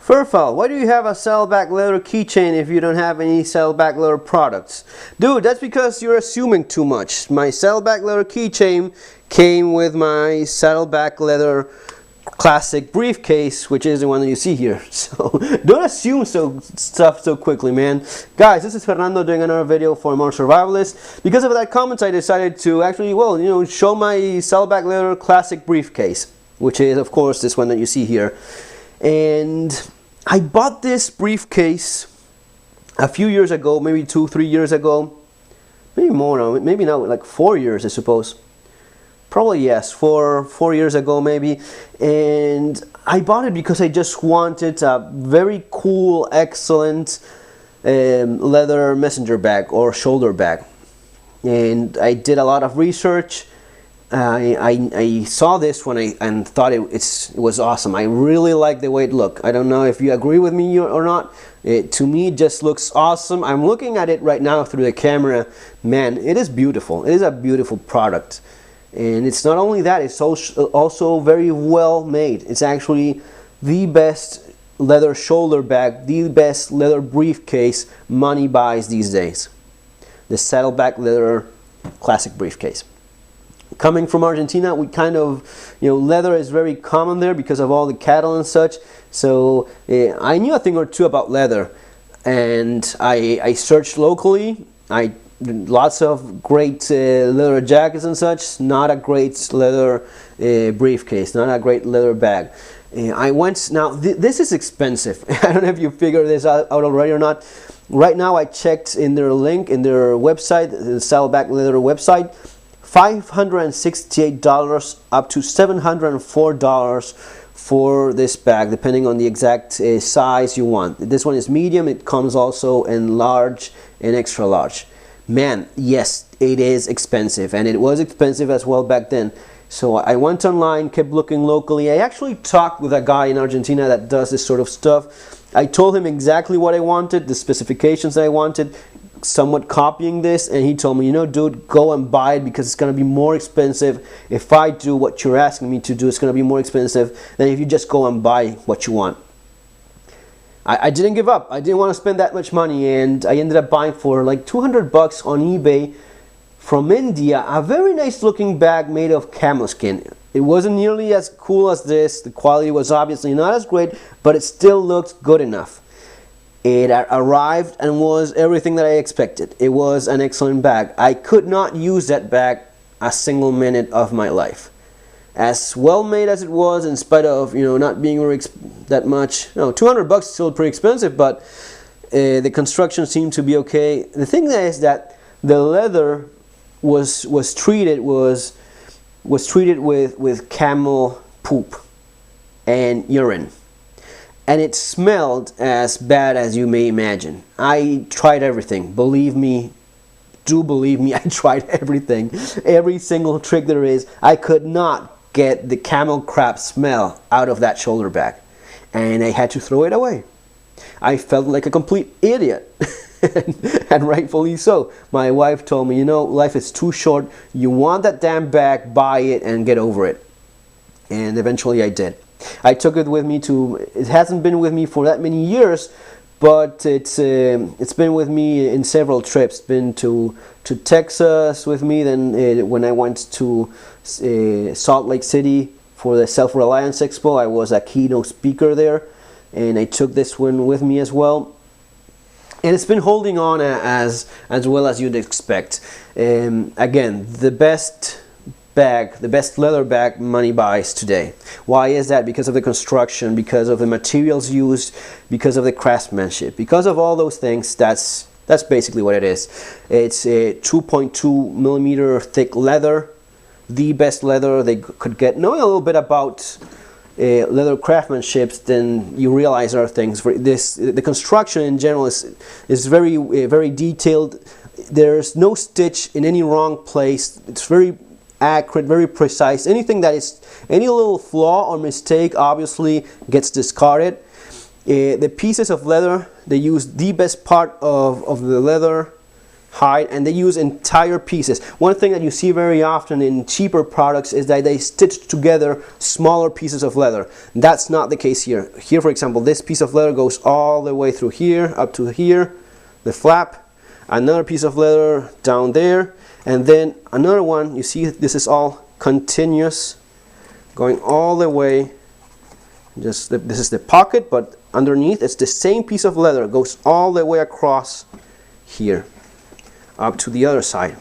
Furfel, why do you have a Saddleback leather keychain if you don't have any Saddleback leather products? Dude, that's because you're assuming too much. My Saddleback leather keychain came with my Saddleback leather classic briefcase, which is the one that you see here. So don't assume stuff so quickly, man. Guys, this is Fernando doing another video for more survivalists. Because of that comment, I decided to actually, well, you know, show my Saddleback leather classic briefcase, which is, of course, this one that you see here. And I bought this briefcase a few years ago, maybe 2-3 years ago, maybe more now, maybe now like 4 years, I suppose. Probably yes, four years ago maybe. And I bought it because I just wanted a very cool, excellent leather messenger bag or shoulder bag. And I did a lot of research. I saw this one and thought it was awesome. I really like the way it looked. I don't know if you agree with me or not. To me, it just looks awesome. I'm looking at it right now through the camera. Man, it is beautiful. It is a beautiful product. And it's not only that, it's also very well made. It's actually the best leather shoulder bag, the best leather briefcase money buys these days. The Saddleback leather classic briefcase. Coming from Argentina, we kind of, you know, leather is very common there because of all the cattle and such. So I knew a thing or two about leather, and I searched locally. Lots of great leather jackets and such. Not a great leather briefcase. Not a great leather bag. I went now. This is expensive. I don't know if you figured this out already or not. Right now, I checked in their link in their website, the Saddleback leather website. $568 up to $704 for this bag, depending on the exact size you want. This one is medium. It comes also in large and extra large. Man, yes, it is expensive, and it was expensive as well back then. So I went online, kept looking locally. I actually talked with a guy in Argentina that does this sort of stuff. I told him exactly what I wanted, the specifications that I wanted, somewhat copying this, and he told me, you know, dude, go and buy it because it's going to be more expensive. If I do what you're asking me to do, it's going to be more expensive than if you just go and buy what you want. I didn't give up. I didn't want to spend that much money, and I ended up buying for like 200 bucks on eBay from India a very nice looking bag made of camel skin. It wasn't nearly as cool as this. The quality was obviously not as great, but it still looked good enough. It arrived and was everything that I expected. It was an excellent bag. I could not use that bag a single minute of my life. As well made as it was, in spite of, you know, not being that much. You know, 200 bucks is still pretty expensive, but the construction seemed to be okay. The thing is that the leather was treated with camel poop and urine. And it smelled as bad as you may imagine. I tried everything. Believe me, do believe me, I tried everything. Every single trick there is. I could not get the camel crap smell out of that shoulder bag. And I had to throw it away. I felt like a complete idiot. And rightfully so. My wife told me, you know, life is too short. You want that damn bag, buy it and get over it. And eventually I did. I took it with me to, it hasn't been with me for that many years, but it's been with me in several trips. Been to Texas with me, then when I went to Salt Lake City for the Self-Reliance Expo, I was a keynote speaker there, and I took this one with me as well. And it's been holding on as well as you'd expect. Again, the best bag, the best leather bag money buys today. Why is that? Because of the construction, because of the materials used, because of the craftsmanship, because of all those things. That's basically what it is. It's a 2.2 millimeter thick leather, the best leather they could get. Knowing a little bit about leather craftsmanship, then you realize there are things. For this, the construction in general is very detailed. There's no stitch in any wrong place. It's very accurate, very precise. Anything that is any little flaw or mistake obviously gets discarded. The pieces of leather, they use the best part of the leather hide, and they use entire pieces. One thing that you see very often in cheaper products is that they stitch together smaller pieces of leather. That's not the case here. Here, for example, this piece of leather goes all the way through here, up to here, the flap, another piece of leather down there, and then another one. You see, this is all continuous, going all the way. This is the pocket, but underneath it's the same piece of leather. It goes all the way across here, up to the other side.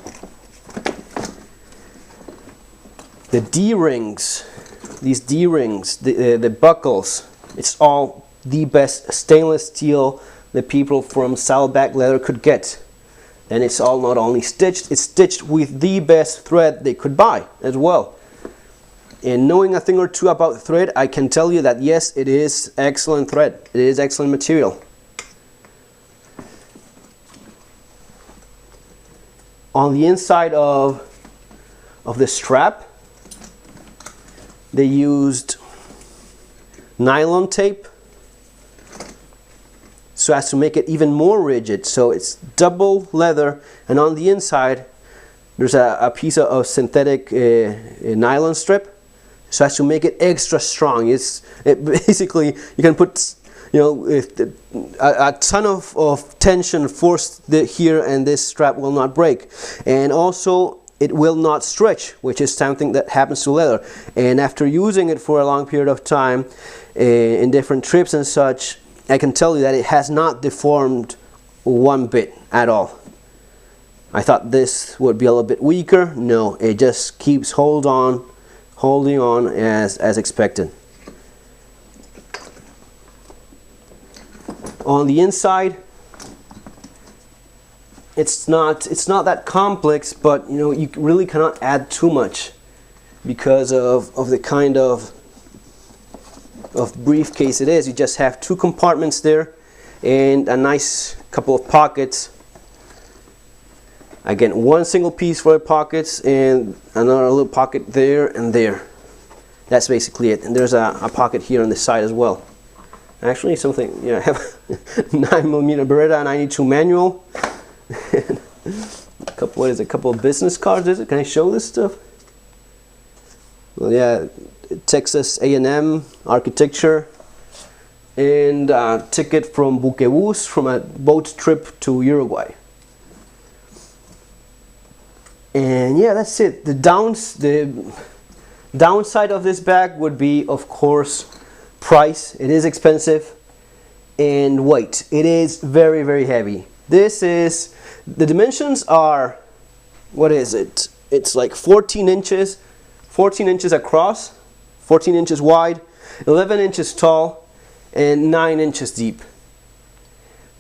The D-rings, these D-rings, the buckles, it's all the best stainless steel the people from Saddleback leather could get. And it's all not only stitched, it's stitched with the best thread they could buy as well. And knowing a thing or two about thread, I can tell you that yes, it is excellent thread. It is excellent material. On the inside of the strap, they used nylon tape so as to make it even more rigid. So it's double leather, and on the inside there's a piece of synthetic nylon strip so as to make it extra strong. Basically, you can put, you know, a ton of tension forced here, and this strap will not break. And also it will not stretch, which is something that happens to leather. And after using it for a long period of time in different trips and such, I can tell you that it has not deformed one bit at all. I thought this would be a little bit weaker. No, it just keeps holding on as expected. On the inside, it's not that complex, but you know, you really cannot add too much because of the kind of briefcase it is. You just have two compartments there and a nice couple of pockets. Again, one single piece for the pockets and another little pocket there and there. That's basically it. And there's a pocket here on the side as well. Actually, something, yeah, I have 9mm Beretta 92 manual. A couple of business cards, is it? Can I show this stuff? Well, yeah, Texas A&M architecture, and a ticket from Buquebus from a boat trip to Uruguay. And yeah, that's it. The downside of this bag would be, of course, price. It is expensive, and weight. It is very, very heavy. The dimensions are, what is it? It's like 14 inches across, 14 inches wide, 11 inches tall, and 9 inches deep.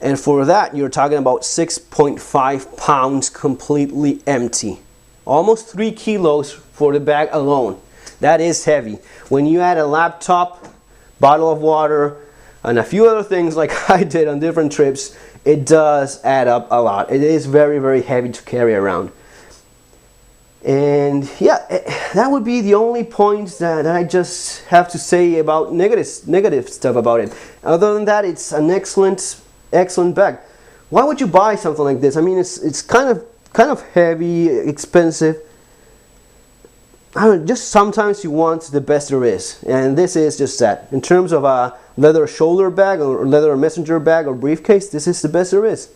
And for that, you're talking about 6.5 pounds completely empty. Almost 3 kilos for the bag alone. That is heavy. When you add a laptop, bottle of water, and a few other things like I did on different trips, it does add up a lot. It is very, very heavy to carry around. And yeah, that would be the only points that I just have to say about negative stuff about it. Other than that, it's an excellent bag. Why would you buy something like this? I mean, it's kind of heavy, expensive. I don't know, just sometimes you want the best there is, and this is just that. In terms of a leather shoulder bag or leather messenger bag or briefcase, this is the best there is.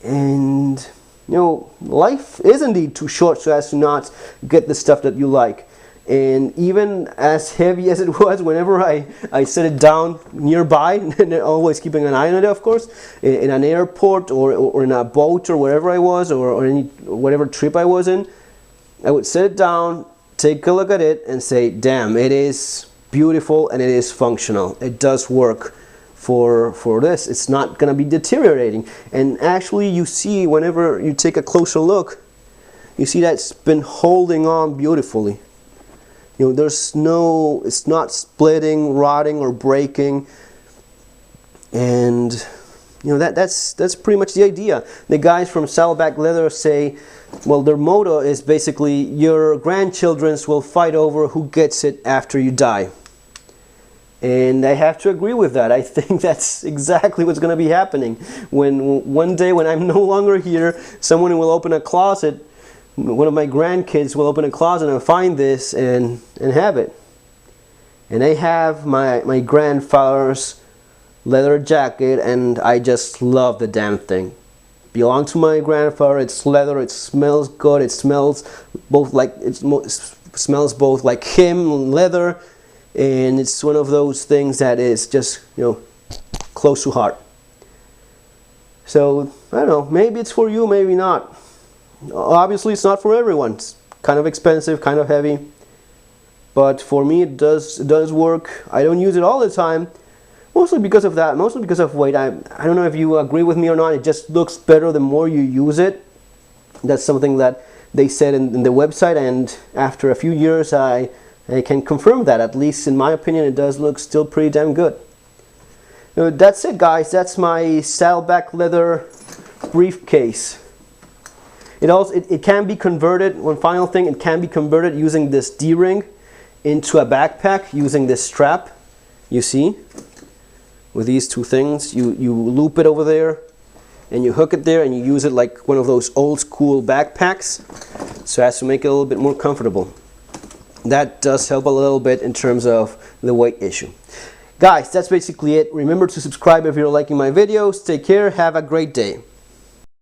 And you know, life is indeed too short so as to not get the stuff that you like. And even as heavy as it was, whenever I set it down nearby, and always keeping an eye on it, of course, in an airport or in a boat or wherever I was, or whatever trip I was in, I would set it down, take a look at it, and say, damn, it is beautiful and it is functional. It does work for this. It's not going to be deteriorating. And actually, you see, whenever you take a closer look, you see that it's been holding on beautifully. You know, it's not splitting, rotting, or breaking. And you know, that's pretty much the idea. The guys from Saddleback Leather say, well, their motto is basically, your grandchildren will fight over who gets it after you die. And I have to agree with that. I think that's exactly what's going to be happening. When one day when I'm no longer here, someone will open a closet, one of my grandkids will open a closet and find this and have it. And I have my grandfather's leather jacket, and I just love the damn thing. Belonged to my grandfather. It's leather. It smells good. It smells both like smells both like him, leather, and it's one of those things that is just, you know, close to heart. So I don't know. Maybe it's for you. Maybe not. Obviously, it's not for everyone. It's kind of expensive, kind of heavy, but for me, it does work. I don't use it all the time. Mostly because of that, mostly because of weight. I don't know if you agree with me or not, it just looks better the more you use it. That's something that they said in the website, and after a few years I can confirm that. At least in my opinion, it does look still pretty damn good. That's it, guys. That's my Saddleback leather briefcase. It can be converted, one final thing, it can be converted using this D-ring into a backpack using this strap, you see? With these two things, you loop it over there and you hook it there and you use it like one of those old school backpacks, so as to make it a little bit more comfortable. That does help a little bit in terms of the weight issue. Guys, that's basically it. Remember to subscribe if you're liking my videos. Take care. Have a great day.